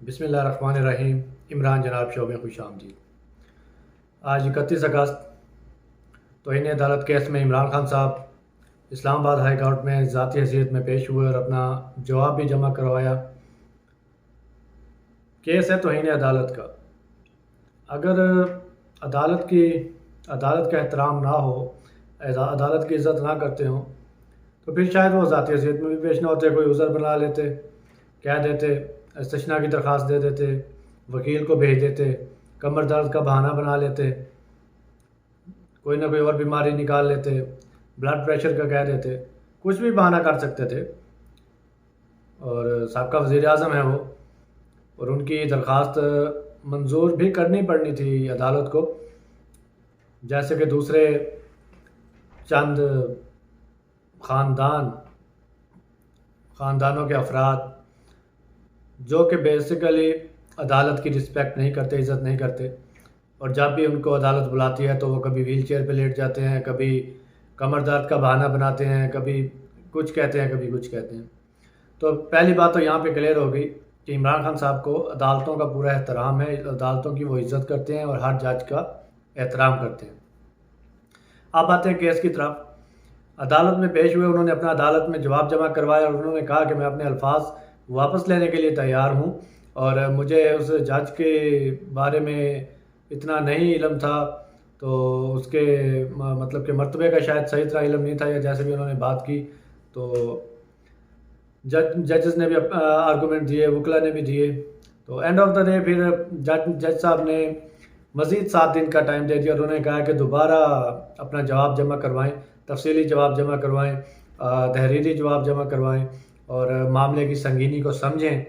بسم اللہ الرحمن الرحیم۔ عمران جناب شو میں خوش آمدید۔ آج 31 اگست توہین عدالت کیس میں عمران خان صاحب اسلام آباد ہائی کورٹ میں ذاتی حیثیت میں پیش ہوئے اور اپنا جواب بھی جمع کروایا۔ کیس ہے توہین عدالت کا۔ اگر عدالت کا احترام نہ ہو، عدالت کی عزت نہ کرتے ہوں تو پھر شاید وہ ذاتی حیثیت میں بھی پیش نہ ہوتے، کوئی عذر بنا لیتے، کہہ دیتے، استثناء کی درخواست دے دیتے، وکیل کو بھیج دیتے، کمر درد کا بہانہ بنا لیتے، کوئی نہ کوئی اور بیماری نکال لیتے، بلڈ پریشر کا کہہ دیتے، کچھ بھی بہانہ کر سکتے تھے۔ اور سابقہ وزیر اعظم ہے وہ، اور ان کی درخواست منظور بھی کرنی پڑنی تھی عدالت کو، جیسے کہ دوسرے چند خاندانوں کے افراد جو کہ بیسیکلی عدالت کی رسپیکٹ نہیں کرتے، عزت نہیں کرتے، اور جب بھی ان کو عدالت بلاتی ہے تو وہ کبھی ویل چیئر پہ لیٹ جاتے ہیں، کبھی کمر درد کا بہانہ بناتے ہیں، کبھی کچھ کہتے ہیں، کبھی کچھ کہتے ہیں۔ تو پہلی بات تو یہاں پہ کلیئر ہو گئی کہ عمران خان صاحب کو عدالتوں کا پورا احترام ہے، عدالتوں کی وہ عزت کرتے ہیں اور ہر جج کا احترام کرتے ہیں۔ اب آتے ہیں کیس کی طرف۔ عدالت میں پیش ہوئے، انہوں نے اپنا عدالت میں جواب جمع کروایا اور انہوں نے کہا کہ میں اپنے الفاظ واپس لینے کے لیے تیار ہوں، اور مجھے اس جج کے بارے میں اتنا نہیں علم تھا، تو اس کے مطلب کہ مرتبے کا شاید صحیح طرح علم نہیں تھا، یا جیسے بھی انہوں نے بات کی تو ججز نے بھی آرگومنٹ دیے، وکلا نے بھی دیے، تو اینڈ آف دا ڈے پھر جج صاحب نے مزید 7 دن کا ٹائم دے دیا، اور انہوں نے کہا کہ دوبارہ اپنا جواب جمع کروائیں، تفصیلی جواب جمع کروائیں، تحریری جواب جمع کروائیں، اور معاملے کی سنگینی کو سمجھیں۔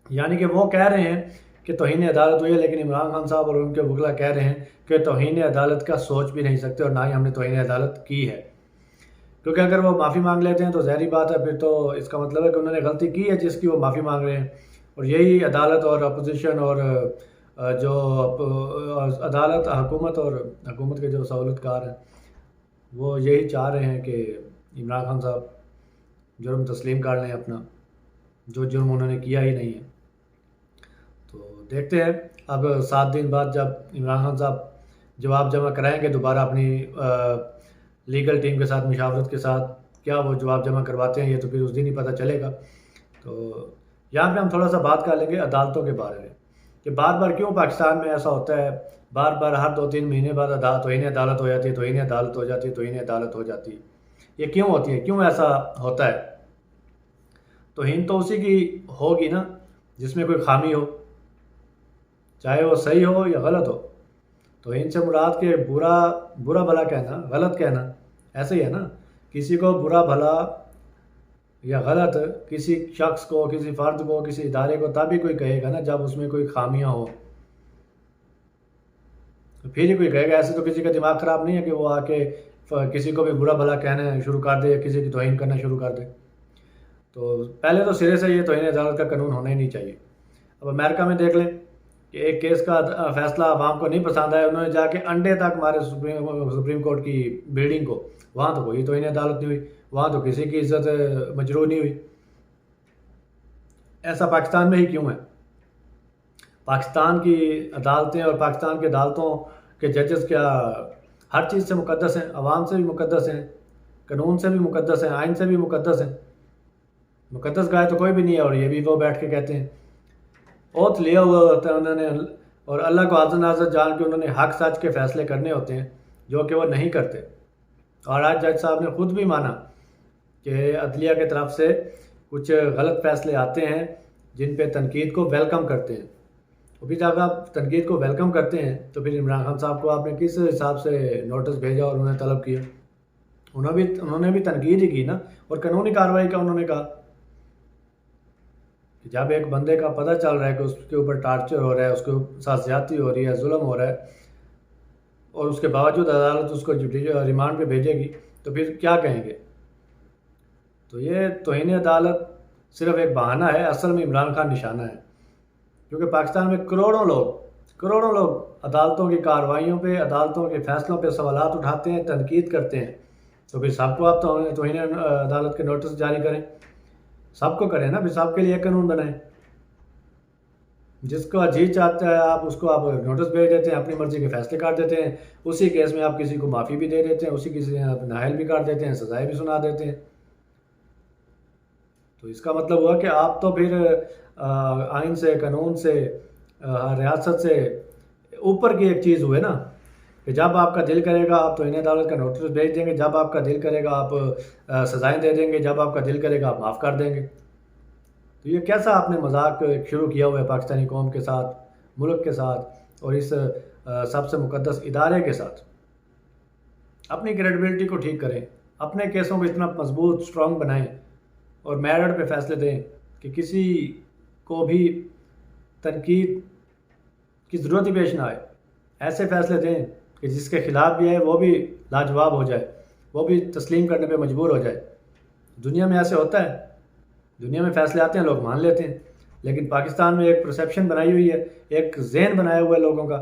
یعنی کہ وہ کہہ رہے ہیں کہ توہین عدالت ہوئی ہے، لیکن عمران خان صاحب اور ان کے وکلا کہہ رہے ہیں کہ توہین عدالت کا سوچ بھی نہیں سکتے، اور نہ ہی ہم نے توہین عدالت کی ہے، کیونکہ اگر وہ معافی مانگ لیتے ہیں تو ظاہری بات ہے پھر تو اس کا مطلب ہے کہ انہوں نے غلطی کی ہے جس کی وہ معافی مانگ رہے ہیں، اور یہی عدالت اور اپوزیشن اور جو عدالت، حکومت کے جو سہولت کار ہیں وہ یہی چاہ رہے ہیں کہ عمران خان صاحب جرم تسلیم کر لیں اپنا، جو جرم انہوں نے کیا ہی نہیں ہے۔ تو دیکھتے ہیں اب 7 دن بعد جب عمران خان صاحب جواب جمع کرائیں گے دوبارہ اپنی لیگل ٹیم کے ساتھ مشاورت کے ساتھ، کیا وہ جواب جمع کرواتے ہیں، یہ تو پھر اس دن ہی پتہ چلے گا۔ تو یہاں پہ ہم تھوڑا سا بات کر لیں گے عدالتوں کے بارے میں، کہ بار بار کیوں پاکستان میں ایسا ہوتا ہے، بار بار ہر 2-3 مہینے بعد توہین عدالت ہو جاتی ہے، توہین عدالت ہو جاتی ہے، توہین عدالت ہو جاتی ہے۔ یہ کیوں ہوتی ہے، کیوں ایسا ہوتا ہے؟ توہین تو اسی کی ہوگی نا جس میں کوئی خامی ہو، چاہے وہ صحیح ہو یا غلط ہو۔ توہین سے مراد کہ برا بھلا کہنا، غلط کہنا، ایسے ہی ہے نا۔ کسی کو برا بھلا یا غلط کسی شخص کو، کسی فرد کو، کسی ادارے کو تب ہی کوئی کہے گا نا جب اس میں کوئی خامیاں ہو، پھر ہی کوئی کہے گا۔ ایسے تو کسی کا دماغ خراب نہیں ہے کہ وہ آ کے کسی کو بھی برا بھلا کہنا شروع کر دے یا کسی کی توہین کرنا شروع کر دے۔ تو پہلے تو سرے سے یہ توہین عدالت کا قانون ہونا ہی نہیں چاہیے۔ اب امریکہ میں دیکھ لیں کہ ایک کیس کا فیصلہ عوام کو نہیں پسند آیا، انہوں نے جا کے انڈے تک مارے سپریم کورٹ کی بلڈنگ کو، وہاں تو کوئی توہین عدالت نہیں ہوئی، وہاں تو کسی کی عزت مجروح نہیں ہوئی۔ ایسا پاکستان میں ہی کیوں ہے؟ پاکستان کی عدالتیں اور پاکستان کی عدالتوں کے ججز کیا ہر چیز سے مقدس ہیں؟ عوام سے بھی مقدس ہیں، قانون سے بھی مقدس ہیں، آئین سے بھی مقدس ہیں؟ مقدس گائے تو کوئی بھی نہیں ہے، اور یہ بھی وہ بیٹھ کے کہتے ہیں، اوتھ لیا ہوا ہوتا ہے انہوں نے، اور اللہ کو حاضر ناظر جان کے انہوں نے حق سچ کے فیصلے کرنے ہوتے ہیں جو کہ وہ نہیں کرتے۔ اور آج جج صاحب نے خود بھی مانا کہ عدلیہ کی طرف سے کچھ غلط فیصلے آتے ہیں جن پہ تنقید کو ویلکم کرتے ہیں۔ ابھی جب آپ تنقید کو ویلکم کرتے ہیں تو پھر عمران خان صاحب کو آپ نے کس حساب سے نوٹس بھیجا اور انہیں طلب کیا؟ انہوں نے بھی تنقید ہی کی نا، اور قانونی کارروائی کا انہوں نے کہا کہ جب ایک بندے کا پتہ چل رہا ہے کہ اس کے اوپر ٹارچر ہو رہا ہے، اس کے ساتھ زیادتی ہو رہی ہے، ظلم ہو رہا ہے، اور اس کے باوجود عدالت اس کو ریمانڈ پہ بھیجے گی تو پھر کیا کہیں گے؟ تو یہ توہین عدالت صرف ایک بہانہ ہے، اصل میں عمران خان نشانہ ہے، کیونکہ پاکستان میں کروڑوں لوگ عدالتوں کی کارروائیوں پہ، عدالتوں کے فیصلوں پہ سوالات اٹھاتے ہیں، تنقید کرتے ہیں۔ تو پھر سب کو آپ توہین عدالت کے نوٹس جاری کریں، سب کو کریں نا، پھر سب کے لیے ایک قانون بنائیں۔ جس کو جی چاہتا ہے آپ اس کو آپ نوٹس بھیج دیتے ہیں، اپنی مرضی کے فیصلے کر دیتے ہیں، اسی کیس میں آپ کسی کو معافی بھی دے دیتے ہیں، اسی کسی سے آپ نااہل بھی کر دیتے ہیں، سزائیں بھی سنا دیتے ہیں۔ تو اس کا مطلب ہوا کہ آپ تو پھر آئین سے، قانون سے، ریاست سے اوپر کی ایک چیز ہوئے نا، کہ جب آپ کا دل کرے گا آپ توہین عدالت کا نوٹس بھیج دیں گے، جب آپ کا دل کرے گا آپ سزائیں دے دیں گے، جب آپ کا دل کرے گا آپ معاف کر دیں گے۔ تو یہ کیسا آپ نے مذاق شروع کیا ہوا ہے پاکستانی قوم کے ساتھ، ملک کے ساتھ، اور اس سب سے مقدس ادارے کے ساتھ۔ اپنی کریڈیبلٹی کو ٹھیک کریں، اپنے کیسوں کو اتنا مضبوط اسٹرانگ بنائیں اور میرٹ پہ فیصلے دیں کہ کسی کو بھی تنقید کی ضرورت ہی پیش نہ آئے۔ ایسے فیصلے دیں کہ جس کے خلاف بھی ہے وہ بھی لاجواب ہو جائے، وہ بھی تسلیم کرنے پہ مجبور ہو جائے۔ دنیا میں ایسے ہوتا ہے، دنیا میں فیصلے آتے ہیں، لوگ مان لیتے ہیں، لیکن پاکستان میں ایک پرسیپشن بنائی ہوئی ہے، ایک ذہن بنایا ہوا ہے لوگوں کا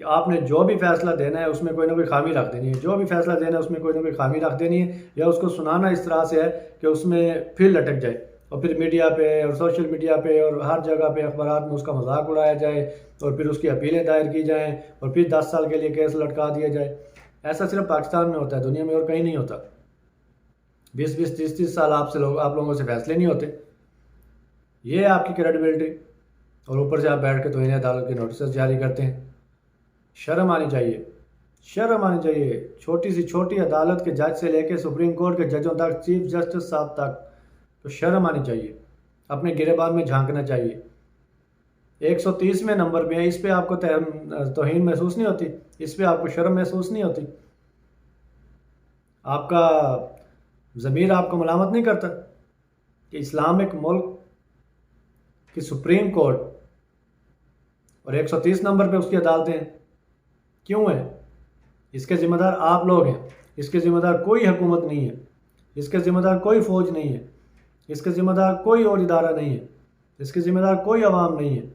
کہ آپ نے جو بھی فیصلہ دینا ہے اس میں کوئی نہ کوئی خامی رکھ دینی ہے، جو بھی فیصلہ دینا ہے اس میں کوئی نہ کوئی خامی رکھ دینی ہے، یا اس کو سنانا اس طرح سے ہے کہ اس میں پھر لٹک جائے، اور پھر میڈیا پہ اور سوشل میڈیا پہ اور ہر جگہ پہ اخبارات میں اس کا مذاق اڑایا جائے، اور پھر اس کی اپیلیں دائر کی جائیں، اور پھر 10 سال کے لیے کیس لٹکا دیا جائے۔ ایسا صرف پاکستان میں ہوتا ہے، دنیا میں اور کہیں نہیں ہوتا۔ 20 30 سال آپ لوگوں سے فیصلے نہیں ہوتے۔ یہ ہے آپ کی کریڈیبلٹی، اور اوپر سے آپ بیٹھ کے توہین عدالت کے نوٹسز جاری کرتے ہیں۔ شرم آنی چاہیے، شرم آنی چاہیے۔ چھوٹی سی چھوٹی عدالت کے جج سے لے کے سپریم کورٹ کے ججوں تک، چیف جسٹس صاحب تک، تو شرم آنی چاہیے، اپنے گریبان میں جھانکنا چاہیے۔ 130ویں نمبر پہ ہے، اس پہ آپ کو توہین محسوس نہیں ہوتی؟ اس پہ آپ کو شرم محسوس نہیں ہوتی؟ آپ کا ضمیر آپ کو ملامت نہیں کرتا کہ اسلامک ملک کی سپریم کورٹ اور 130 نمبر پہ اس کی عدالتیں ہیں؟ کیوں ہیں؟ اس کے ذمہ دار آپ لوگ ہیں، اس کے ذمہ دار کوئی حکومت نہیں ہے، اس کے ذمہ دار کوئی فوج نہیں ہے، اس کے ذمہ دار کوئی اور ادارہ نہیں ہے، اس کے ذمہ دار کوئی عوام نہیں ہے۔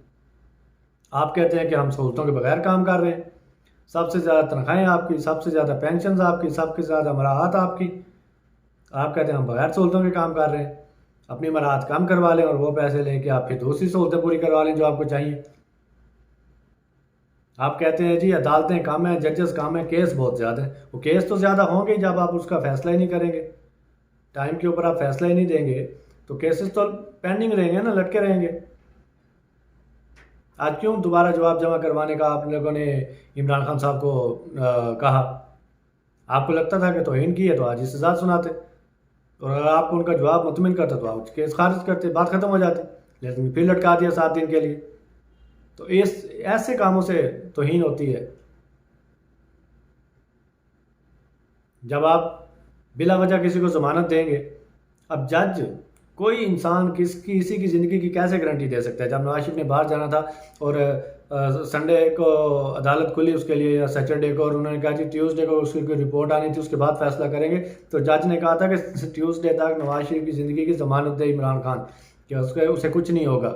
آپ کہتے ہیں کہ ہم سہولتوں کے بغیر کام کر رہے ہیں، سب سے زیادہ تنخواہیں آپ کی، سب سے زیادہ پینشنز آپ کی، سب سے زیادہ مراحت آپ کی۔ آپ کہتے ہیں ہم بغیر سہولتوں کے کام کر رہے ہیں، اپنی مراحت کم کروا لیں اور وہ پیسے لے کے آپ پھر دوسری سہولتیں پوری کروا لیں جو آپ کو چاہیے۔ آپ کہتے ہیں جی عدالتیں کم ہیں، ججز کم ہیں، کیس بہت زیادہ ہیں۔ وہ کیس تو زیادہ ہوں گے جب آپ اس کا فیصلہ ہی نہیں کریں گے، ٹائم کے اوپر آپ فیصلہ ہی نہیں دیں گے تو کیسز تو پینڈنگ رہیں گے نا، لٹکے رہیں گے۔ آج کیوں دوبارہ جواب جمع کروانے کا آپ لوگوں نے عمران خان صاحب کو کہا؟ آپ کو لگتا تھا کہ توہین کی ہے تو آج ہی سزا سناتے، اور اگر آپ کو ان کا جواب مطمئن کرتا تو آپ کیس خارج کرتے، بات ختم ہو جاتی، لیکن پھر لٹکا دیا 7 دن کے لیے۔ تو ایسے کاموں سے توہین ہوتی ہے جب آپ بلا وجہ کسی کو ضمانت دیں گے۔ اب جج، کوئی انسان کسی کی زندگی کی کیسے گارنٹی دے سکتا ہے؟ جب نواز شریف نے باہر جانا تھا اور سنڈے کو عدالت کھلی اس کے لیے یا سیٹرڈے کو، اور انہوں نے کہا جی ٹیوزڈے کو اس کی کوئی رپورٹ آنی تھی، اس کے بعد فیصلہ کریں گے، تو جج نے کہا تھا کہ ٹیوزڈے تک نواز شریف کی زندگی کی ضمانت دے عمران خان کہ اسے کچھ نہیں ہوگا۔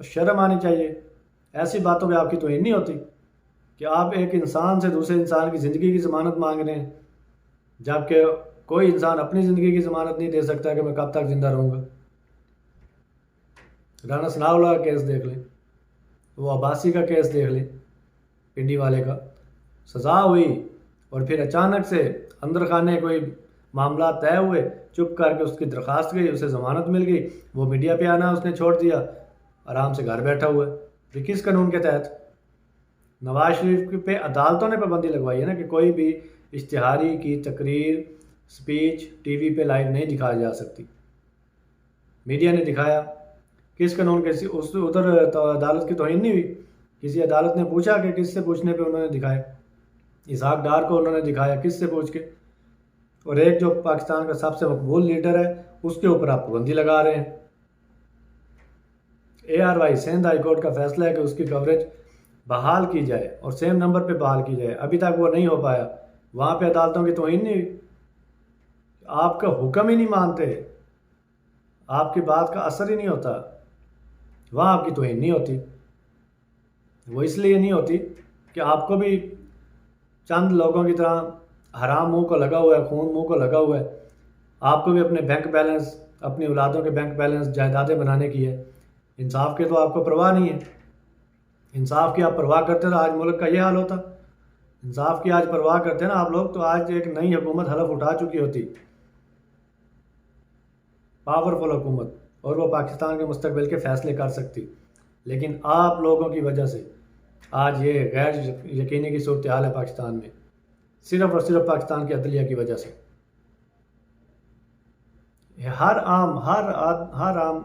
شرم آنی چاہیے، ایسی باتوں پہ آپ کی توہین نہیں ہوتی کہ آپ ایک انسان سے دوسرے انسان کی زندگی کی ضمانت مانگ رہے ہیں، جبکہ کوئی انسان اپنی زندگی کی ضمانت نہیں دے سکتا کہ میں کب تک زندہ رہوں گا۔ رانا ثناءاللہ کا کیس دیکھ لیں، وہ عباسی کا کیس دیکھ لیں، پنڈی والے کا، سزا ہوئی اور پھر اچانک سے اندر خانے کوئی معاملات طے ہوئے، چپ کر کے اس کی درخواست گئی، اسے ضمانت مل گئی، وہ میڈیا پہ آنا اس نے چھوڑ دیا، آرام سے گھر بیٹھا ہوا ہے۔ یہ کس قانون کے تحت؟ نواز شریف پہ عدالتوں نے پابندی لگوائی ہے نا کہ کوئی بھی اشتہاری کی تقریر، سپیچ ٹی وی پہ لائیو نہیں دکھائی جا سکتی۔ میڈیا نے دکھایا، کس قانون کے؟ ادھر عدالت کی توہین نہیں ہوئی؟ کسی عدالت نے پوچھا کہ کس سے پوچھنے پہ انہوں نے دکھایا؟ اسحاق ڈار کو انہوں نے دکھایا، کس سے پوچھ کے؟ اور ایک جو پاکستان کا سب سے مقبول لیڈر ہے اس کے اوپر آپ پابندی لگا رہے ہیں۔ ARY سندھ ہائی کورٹ کا فیصلہ ہے کہ اس کی کوریج بحال کی جائے اور سیم نمبر پہ بحال کی جائے، ابھی تک وہ نہیں ہو پایا۔ وہاں پہ عدالتوں کی توہین نہیں ہوئی؟ آپ کا حکم ہی نہیں مانتے، آپ کی بات کا اثر ہی نہیں ہوتا، وہاں آپ کی توہین نہیں ہوتی۔ وہ اس لیے نہیں ہوتی کہ آپ کو بھی چند لوگوں کی طرح حرام منہ کو لگا ہوا ہے، خون منہ کو لگا ہوا ہے، آپ کو بھی اپنے بینک بیلنس، اپنی اولادوں کے بینک بیلنس، جائیدادیں بنانے کی ہے، انصاف کے تو آپ کو پرواہ نہیں ہے. انصاف کی آپ پرواہ کرتے تو آج ملک کا یہ حال ہوتا. انصاف کی آج پرواہ کرتے نا آپ لوگ تو آج ایک نئی حکومت حلف اٹھا چکی ہوتی, پاورفل حکومت, اور وہ پاکستان کے مستقبل کے فیصلے کر سکتی. لیکن آپ لوگوں کی وجہ سے آج یہ غیر یقینی کی صورتحال ہے پاکستان میں, صرف اور صرف پاکستان کی عدلیہ کی وجہ سے. ہر عام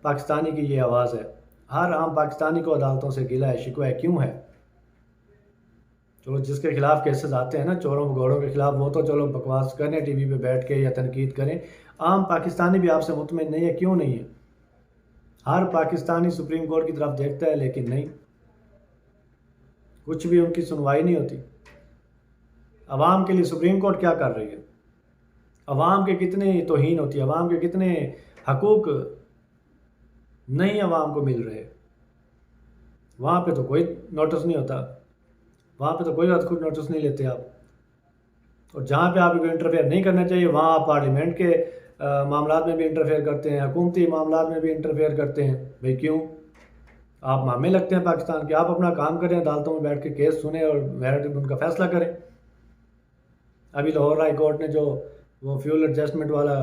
پاکستانی کی یہ آواز ہے. ہر عام پاکستانی کو عدالتوں سے گلہ ہے, شکوہ ہے. کیوں ہے؟ چلو جس کے خلاف کیسز آتے ہیں نا, چوروں بگوڑوں کے خلاف, وہ تو چلو بکواس کریں ٹی وی پہ بیٹھ کے یا تنقید کریں. عام پاکستانی بھی آپ سے مطمئن نہیں ہے. کیوں نہیں ہے؟ ہر پاکستانی سپریم کورٹ کی طرف دیکھتا ہے لیکن نہیں, کچھ بھی ان کی سنوائی نہیں ہوتی. عوام کے لیے سپریم کورٹ کیا کر رہی ہے؟ عوام کے کتنے توہین ہوتی ہے, عوام کے کتنے حقوق نہیں عوام کو مل رہے. وہاں پہ تو کوئی نوٹس نہیں ہوتا, وہاں پہ تو کوئی خود نوٹس نہیں لیتے آپ. اور جہاں پہ آپ کو انٹرفیئر نہیں کرنا چاہیے وہاں آپ پارلیمنٹ کے معاملات میں بھی انٹرفیئر کرتے ہیں, حکومتی معاملات میں بھی انٹرفیئر کرتے ہیں. بھئی کیوں؟ آپ مامے لگتے ہیں پاکستان کے. آپ اپنا کام کریں, عدالتوں میں بیٹھ کے کیس سنیں اور میرٹ ان کا فیصلہ کریں. ابھی لاہور ہائی کورٹ نے جو وہ فیول ایڈجسٹمنٹ والا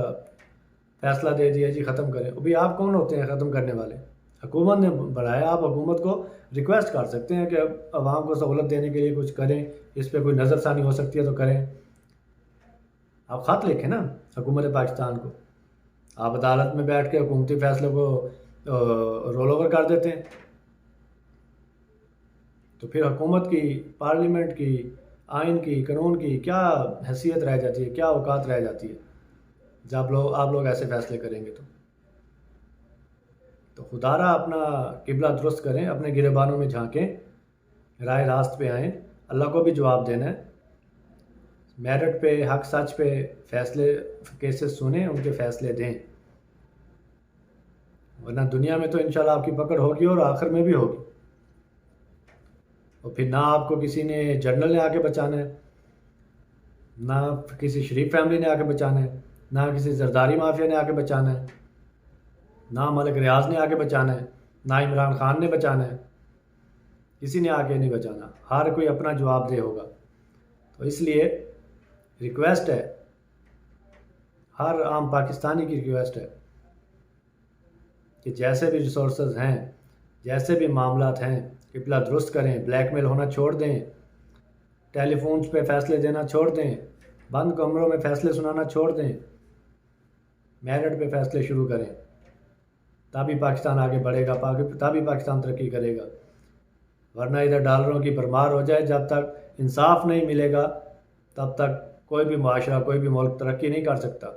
فیصلہ دے دیا جی ختم کریں. ابھی آپ کون ہوتے ہیں ختم کرنے والے؟ حکومت نے بڑھایا. آپ حکومت کو ریکویسٹ کر سکتے ہیں کہ عوام کو سہولت دینے کے لیے کچھ کریں, اس پہ کوئی نظر ثانی ہو سکتی ہے تو کریں. آپ خط لکھیں نا حکومت پاکستان کو. آپ عدالت میں بیٹھ کے حکومتی فیصلے کو رول اوور کر دیتے ہیں, تو پھر حکومت کی, پارلیمنٹ کی, آئین کی, قانون کی کیا حیثیت رہ جاتی ہے, کیا اوقات رہ جاتی ہے جب آپ لوگ ایسے فیصلے کریں گے. تو خدا را اپنا قبلہ درست کریں, اپنے گریبانوں میں جھانکیں, راہ راست پہ آئیں. اللہ کو بھی جواب دینا ہے. میرٹ پہ, حق سچ پہ فیصلے, کیسز سنیں, ان کے فیصلے دیں. ورنہ دنیا میں تو انشاءاللہ آپ کی پکڑ ہوگی اور آخر میں بھی ہوگی. اور پھر نہ آپ کو کسی نے جنرل نے آ کے بچانا ہے, نہ کسی شریف فیملی نے آ کے بچانا ہے, نہ کسی زرداری مافیا نے آ کے بچانا ہے, نہ ملک ریاض نے آ کے بچانا ہے, نہ عمران خان نے بچانا ہے. کسی نے آ کے نہیں بچانا. ہر کوئی اپنا جواب دہ ہوگا. تو اس لیے ریکویسٹ ہے, ہر عام پاکستانی کی ریکویسٹ ہے کہ جیسے بھی ریسورسز ہیں, جیسے بھی معاملات ہیں, قبلہ درست کریں. بلیک میل ہونا چھوڑ دیں, ٹیلی فونز پہ فیصلے دینا چھوڑ دیں, بند کمروں میں فیصلے سنانا چھوڑ دیں, میرٹ پہ فیصلے شروع کریں. تبھی پاکستان آگے بڑھے گا, تبھی پاکستان ترقی کرے گا. ورنہ ادھر ڈالروں کی بھرمار ہو جائے, جب تک انصاف نہیں ملے گا تب تک کوئی بھی معاشرہ, کوئی بھی ملک ترقی نہیں کر سکتا.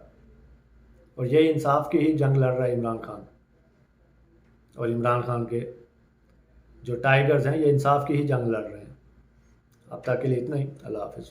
اور یہی انصاف کی ہی جنگ لڑ رہا ہے عمران خان. اور عمران خان کے جو ٹائیگرز ہیں یہ انصاف کی ہی جنگ لڑ رہے ہیں. اب تک کے لیے اتنا ہی. اللہ حافظ.